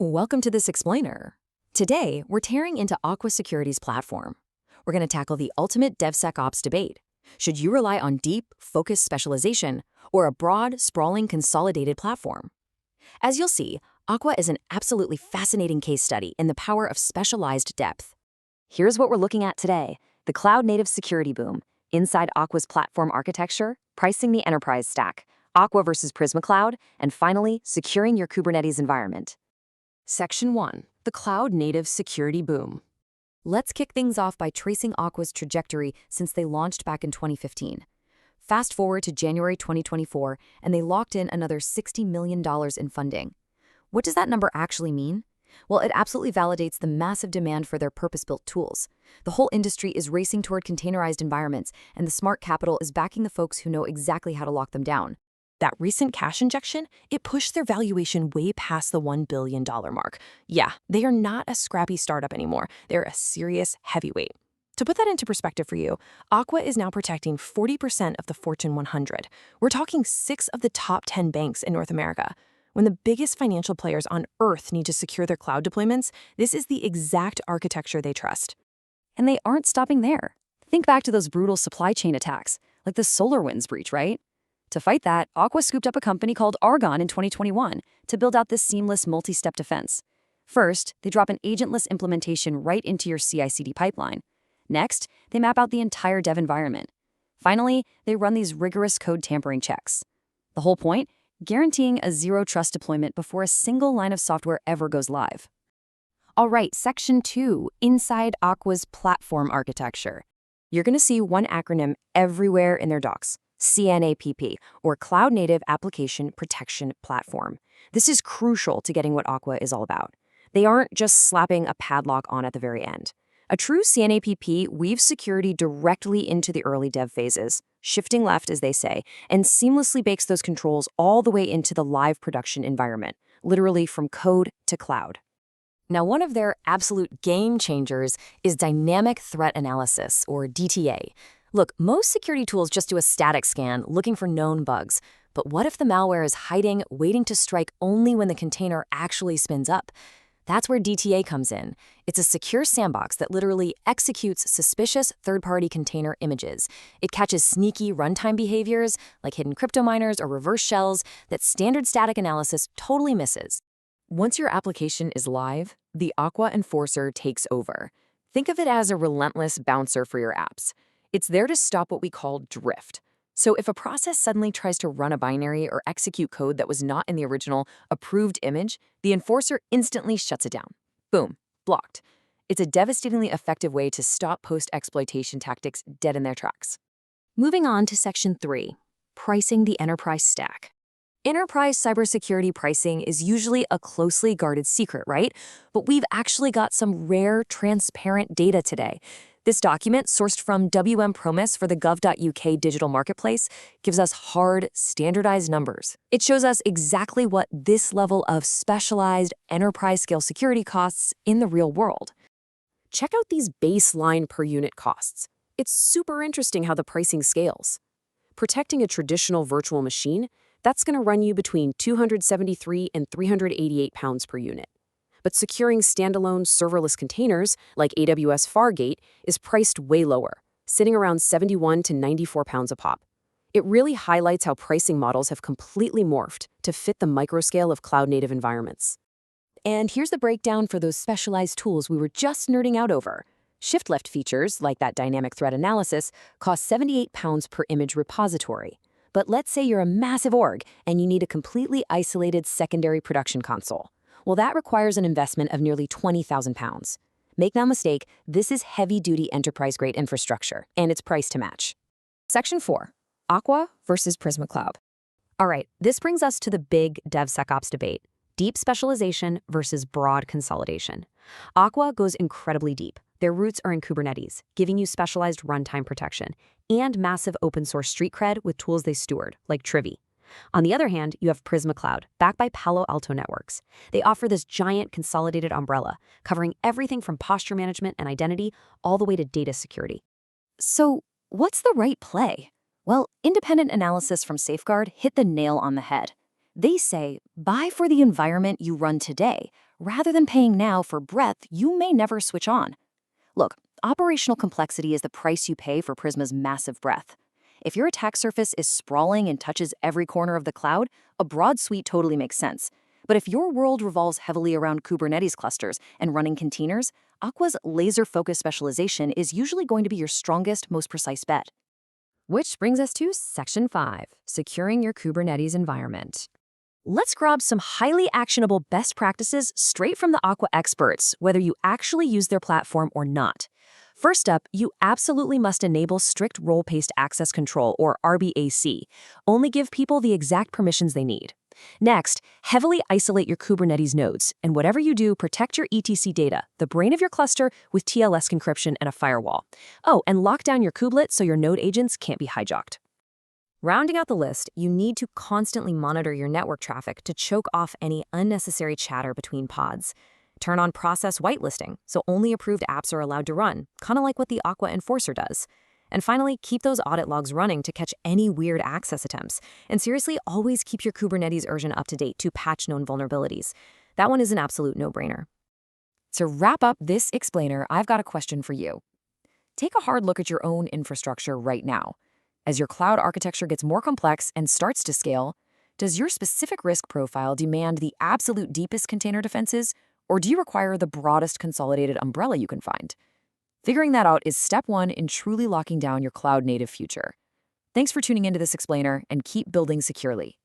Welcome to this explainer. Today, we're tearing into Aqua Security's platform. We're going to tackle the ultimate DevSecOps debate. Should you rely on deep, focused specialization or a broad, sprawling, consolidated platform? As you'll see, Aqua is an absolutely fascinating case study in the power of specialized depth. Here's what we're looking at today: the cloud-native security boom, inside Aqua's platform architecture, pricing the enterprise stack, Aqua versus Prisma Cloud, and finally, securing your Kubernetes environment. Section 1. The Cloud-Native Security Boom. Let's kick things off by tracing Aqua's trajectory since they launched back in 2015. Fast forward to January 2024, and they locked in another $60 million in funding. What does that number actually mean? Well, it absolutely validates the massive demand for their purpose-built tools. The whole industry is racing toward containerized environments, and the smart capital is backing the folks who know exactly how to lock them down. That recent cash injection, it pushed their valuation way past the $1 billion mark. Yeah, they are not a scrappy startup anymore. They're a serious heavyweight. To put that into perspective for you, Aqua is now protecting 40% of the Fortune 100. We're talking 6 of the top 10 banks in North America. When the biggest financial players on Earth need to secure their cloud deployments, this is the exact architecture they trust. And they aren't stopping there. Think back to those brutal supply chain attacks, like the SolarWinds breach, right? To fight that, Aqua scooped up a company called Argonne in 2021 to build out this seamless multi-step defense. First, they drop an agentless implementation right into your CI/CD pipeline. Next, they map out the entire dev environment. Finally, they run these rigorous code tampering checks. The whole point? Guaranteeing a zero-trust deployment before a single line of software ever goes live. All right, Section 2, inside Aqua's platform architecture. You're going to see one acronym everywhere in their docs: CNAPP, or Cloud Native Application Protection Platform. This is crucial to getting what Aqua is all about. They aren't just slapping a padlock on at the very end. A true CNAPP weaves security directly into the early dev phases, shifting left, as they say, and seamlessly bakes those controls all the way into the live production environment, literally from code to cloud. Now, one of their absolute game changers is Dynamic Threat Analysis, or DTA. Look, most security tools just do a static scan, looking for known bugs. But what if the malware is hiding, waiting to strike only when the container actually spins up? That's where DTA comes in. It's a secure sandbox that literally executes suspicious third-party container images. It catches sneaky runtime behaviors, like hidden crypto miners or reverse shells, that standard static analysis totally misses. Once your application is live, the Aqua Enforcer takes over. Think of it as a relentless bouncer for your apps. It's there to stop what we call drift. So if a process suddenly tries to run a binary or execute code that was not in the original approved image, the enforcer instantly shuts it down. Boom, blocked. It's a devastatingly effective way to stop post-exploitation tactics dead in their tracks. Moving on to Section 3, pricing the enterprise stack. Enterprise cybersecurity pricing is usually a closely guarded secret, right? But we've actually got some rare, transparent data today. This document, sourced from WM Promise for the gov.uk digital marketplace, gives us hard, standardized numbers. It shows us exactly what this level of specialized enterprise-scale security costs in the real world. Check out these baseline per-unit costs. It's super interesting how the pricing scales. Protecting a traditional virtual machine, that's going to run you between £273 and £388 per unit. But securing standalone serverless containers, like AWS Fargate, is priced way lower, sitting around £71 to £94 a pop. It really highlights how pricing models have completely morphed to fit the microscale of cloud-native environments. And here's the breakdown for those specialized tools we were just nerding out over. Shift-left features, like that dynamic threat analysis, cost £78 per image repository. But let's say you're a massive org and you need a completely isolated secondary production console. Well, that requires an investment of nearly £20,000. Make no mistake, this is heavy-duty enterprise-grade infrastructure, and it's priced to match. Section 4, Aqua versus Prisma Cloud. All right, this brings us to the big DevSecOps debate: deep specialization versus broad consolidation. Aqua goes incredibly deep. Their roots are in Kubernetes, giving you specialized runtime protection, and massive open-source street cred with tools they steward, like Trivy. On the other hand, you have Prisma Cloud, backed by Palo Alto Networks. They offer this giant consolidated umbrella, covering everything from posture management and identity all the way to data security. So, what's the right play? Well, independent analysis from Safeguard hit the nail on the head. They say, buy for the environment you run today, rather than paying now for breadth you may never switch on. Look, operational complexity is the price you pay for Prisma's massive breadth. If your attack surface is sprawling and touches every corner of the cloud, a broad suite totally makes sense. But if your world revolves heavily around Kubernetes clusters and running containers, Aqua's laser-focused specialization is usually going to be your strongest, most precise bet. Which brings us to Section 5, Securing Your Kubernetes Environment. Let's grab some highly actionable best practices straight from the Aqua experts, whether you actually use their platform or not. First up, you absolutely must enable strict role-based access control, or RBAC. Only give people the exact permissions they need. Next, heavily isolate your Kubernetes nodes, and whatever you do, protect your etc data, the brain of your cluster, with TLS encryption and a firewall. Oh, and lock down your kubelet so your node agents can't be hijacked. Rounding out the list, you need to constantly monitor your network traffic to choke off any unnecessary chatter between pods. Turn on process whitelisting, so only approved apps are allowed to run, kind of like what the Aqua Enforcer does. And finally, keep those audit logs running to catch any weird access attempts. And seriously, always keep your Kubernetes version up to date to patch known vulnerabilities. That one is an absolute no-brainer. To wrap up this explainer, I've got a question for you. Take a hard look at your own infrastructure right now. As your cloud architecture gets more complex and starts to scale, does your specific risk profile demand the absolute deepest container defenses, or do you require the broadest consolidated umbrella you can find? Figuring that out is step one in truly locking down your cloud-native future. Thanks for tuning into this explainer, and keep building securely.